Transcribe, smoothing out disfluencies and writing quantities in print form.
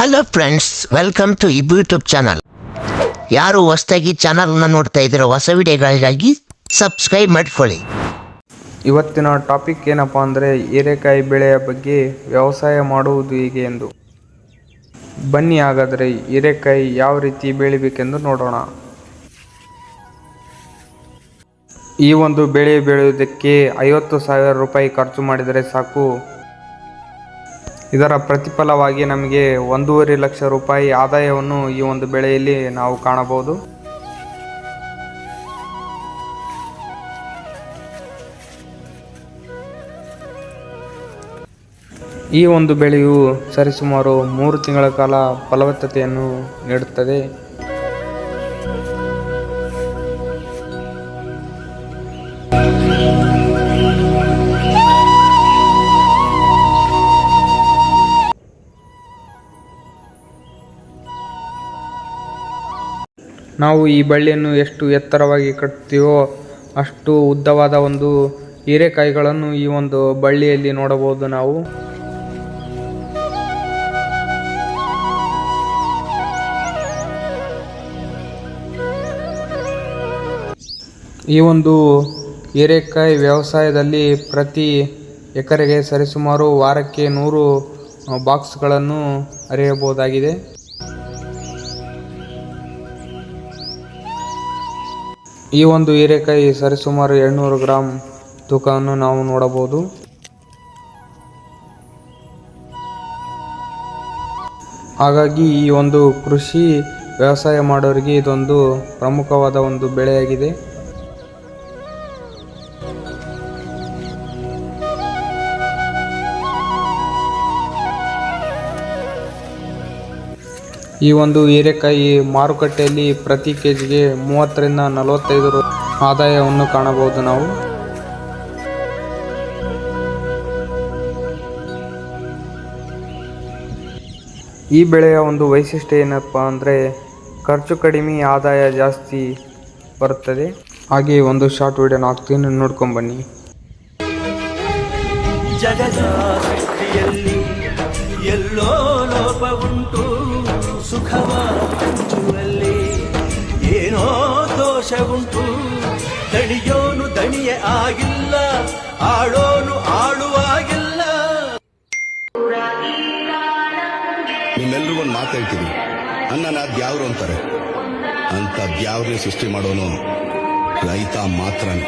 Hello friends, welcome to YouTube channel. ಯಾರು ಹೊಸದಾಗಿ ಚಾನಲ್ನ ನೋಡ್ತಾ ಇದ್ದೀರೋ ಹೊಸ ವಿಡಿಯೋಗಳಿಗಾಗಿ ಸಬ್ಸ್ಕ್ರೈಬ್ ಮಾಡ್ಕೊಳ್ಳಿ. ಇವತ್ತಿನ ಟಾಪಿಕ್ ಏನಪ್ಪ ಅಂದರೆ ಹೀರೆಕಾಯಿ ಬೆಳೆಯ ಬಗ್ಗೆ ವ್ಯವಸಾಯ ಮಾಡುವುದು ಹೇಗೆ ಎಂದು. ಬನ್ನಿ ಹಾಗಾದರೆ ಹೀರೆಕಾಯಿ ಯಾವ ರೀತಿ ಬೆಳಿಬೇಕೆಂದು ನೋಡೋಣ. ಈ ಒಂದು ಬೆಳೆ ಬೆಳೆಯುವುದಕ್ಕೆ 50,000 ರೂಪಾಯಿ ಖರ್ಚು ಮಾಡಿದರೆ ಸಾಕು. ಇದರ ಪ್ರತಿಫಲವಾಗಿ ನಮಗೆ 1.5 ಲಕ್ಷ ರೂಪಾಯಿ ಆದಾಯವನ್ನು ಈ ಒಂದು ಬೆಳೆಯಲ್ಲಿ ನಾವು ಕಾಣಬಹುದು. ಈ ಒಂದು ಬೆಳೆಯು ಸರಿಸುಮಾರು 3 ತಿಂಗಳ ಕಾಲ ಫಲವತ್ತತೆಯನ್ನು ನೀಡುತ್ತದೆ. ನಾವು ಈ ಬಳ್ಳಿಯನ್ನು ಎಷ್ಟು ಎತ್ತರವಾಗಿ ಕಟ್ತೀವೋ ಅಷ್ಟು ಉದ್ದವಾದ ಒಂದು ಹೀರೆಕಾಯಿಗಳನ್ನು ಈ ಒಂದು ಬಳ್ಳಿಯಲ್ಲಿ ನೋಡಬಹುದು ನಾವು. ಈ ಒಂದು ಹೀರೆಕಾಯಿ ವ್ಯವಸಾಯದಲ್ಲಿ ಪ್ರತಿ ಎಕರೆಗೆ ಸರಿಸುಮಾರು ವಾರಕ್ಕೆ 100 ಬಾಕ್ಸ್ಗಳನ್ನು ಅರಿಯಬಹುದಾಗಿದೆ. ಈ ಒಂದು ಹೀರೆಕಾಯಿ ಸರಿಸುಮಾರು 700 ಗ್ರಾಂ ತೂಕವನ್ನು ನಾವು ನೋಡಬಹುದು. ಹಾಗಾಗಿ ಈ ಒಂದು ಕೃಷಿ ವ್ಯವಸಾಯ ಮಾಡೋರಿಗೆ ಇದೊಂದು ಪ್ರಮುಖವಾದ ಒಂದು ಬೆಳೆಯಾಗಿದೆ. ಈ ಒಂದು ಹೀರೆಕಾಯಿ ಮಾರುಕಟ್ಟೆಯಲ್ಲಿ ಪ್ರತಿ ಕೆಜಿಗೆ 30 ರಿಂದ 45 ಆದಾಯವನ್ನು ಕಾಣಬಹುದು ನಾವು. ಈ ಬೆಳೆಯ ಒಂದು ವೈಶಿಷ್ಟ್ಯ ಏನಪ್ಪ ಅಂದರೆ ಖರ್ಚು ಕಡಿಮೆ, ಆದಾಯ ಜಾಸ್ತಿ ಬರುತ್ತದೆ. ಹಾಗೆ ಒಂದು ಶಾರ್ಟ್ ವಿಡಿಯೋನ ಹಾಕ್ತೀನಿ, ನೋಡ್ಕೊಂಡು ಬನ್ನಿ. ಜಗದ ಸೃಷ್ಟಿಯಲ್ಲಿ ಎಲ್ಲೋ ಲೋಪ ಉಂಟು, ಸುಖವ ಹಂಚುವಲ್ಲಿ ಏನೋ ದೋಷ ಉಂಟು. ದಣಿಯೋನು ದಣಿಯೇ ಆಗಿಲ್ಲ, ಆಳೋನು ಆಳುವಾಗಿಲ್ಲ. ನಿಮ್ಮೆಲ್ರಿಗೂ ಒಂದು ಮಾತು ಹೇಳ್ತೀನಿ, ಅನ್ನನ ದ್ಯಾವ್ರು ಅಂತಾರೆ. ಅಂತ ದ್ಯಾವ್ರನ್ನೇ ಸೃಷ್ಟಿ ಮಾಡೋನು ರೈತ ಮಾತ್ರನೇ.